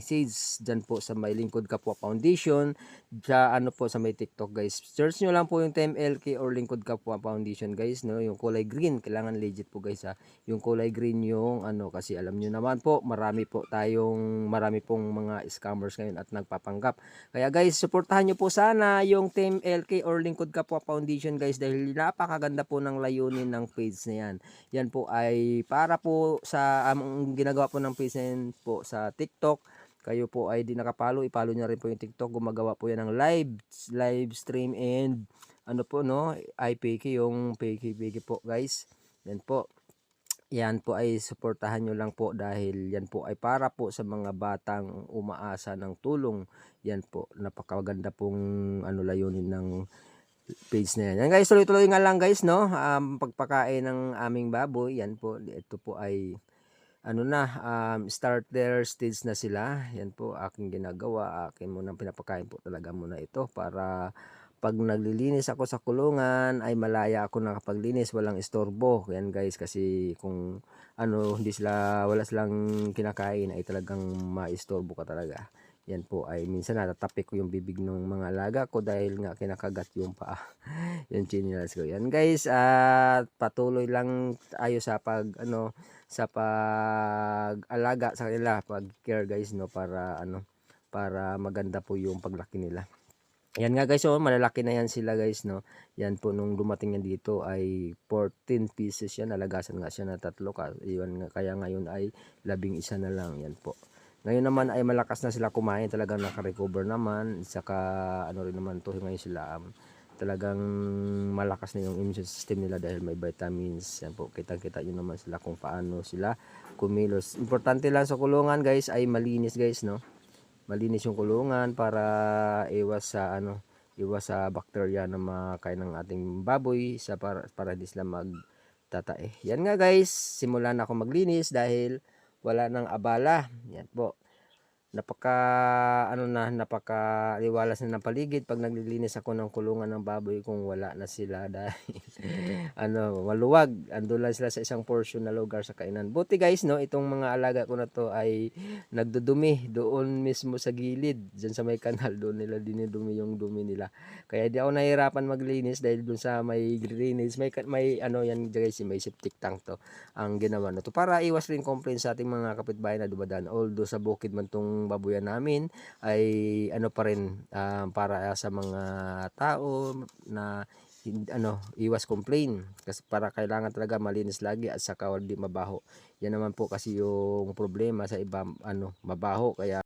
message dyan po sa may Lingkod Kapwa Foundation, sa ano po sa may TikTok guys. Search nyo lang po yung Team LK or Lingkod Kapwa Foundation guys, no? Yung kulay green, kailangan legit po guys ha. Yung kulay green yung ano, kasi alam nyo naman po, marami pong mga scammers ngayon at nagpapanggap. Kaya guys, supportahan nyo po sana yung Team LK or Lingkod Kapwa Foundation guys, dahil napakaganda po ng layunin ng page na yan. Yan po ay para po sa ang ginagawa po ng page na yan po sa TikTok. Kayo po ay di nakapalo, ipalo nyo rin po yung TikTok. Gumagawa po yan ng live stream and ano po no, IPK yung PK po guys. Yan po. Yan po ay suportahan nyo lang po dahil yan po ay para po sa mga batang umaasa ng tulong. Yan po, napakaganda pong ano layunin ng page na yan. Yan guys, tuloy-tuloy nga lang guys, no? Pagpakain ng aming baboy, yan po, ito po ay ano na, starter stage na sila. Yan po, aking ginagawa. Akin munang pinapakain po talaga muna ito para pag naglilinis ako sa kulungan ay malaya ako nakapaglinis, walang istorbo. Yan guys, kasi kung ano, wala silang kinakain ay talagang maistorbo ka talaga. Yan po ay minsan natatapik ko yung bibig ng mga alaga ko dahil nga kinakagat yung paa. Yung chinelas ko. Yan guys, at patuloy lang tayo sa pag-alaga sa kanila, pag-care guys, no, para maganda po yung paglaki nila. Yan nga guys, oh, malalaki na yan sila guys, no. Yan po nung dumating yan dito ay 14 pieces yan, nalagasan nga siya na 3 kaya ngayon ay 11 na lang. Yan po. Ngayon naman ay malakas na sila kumain, talagang naka-recover naman, saka ano rin naman to ngayon sila talagang malakas na yung immune system nila dahil may vitamins. Yan po, kitang-kita nyo naman sila kung paano sila kumilos. Importante lang sa kulungan guys ay malinis guys, no. Malinis yung kulungan para iwas sa bakterya na makain ng ating baboy para di sila magtatae. Yan nga guys, simulan na ako maglinis dahil wala nang abala. Yan po. Napakaliwalas na ng paligid pag naglilinis ako ng kulungan ng baboy kung wala na sila dahil maluwag. Andun lang sila sa isang portion na lugar sa kainan. Buti guys, no, itong mga alaga ko na to ay nagdudumi doon mismo sa gilid, diyan sa may kanal, doon nila dinidumi yung dumi nila. Kaya di ako nahihirapan maglinis dahil doon sa may drainage, yan guys, may septic tank to ang ginawa na to para iwas rin complaint sa ating mga kapitbahay na dumadaan. Although sa bukid man tong babuyan namin ay pa rin para sa mga tao na iwas complain kasi para kailangan talaga malinis lagi at saka hindi mabaho. Yan naman po kasi yung problema sa iba, mabaho, kaya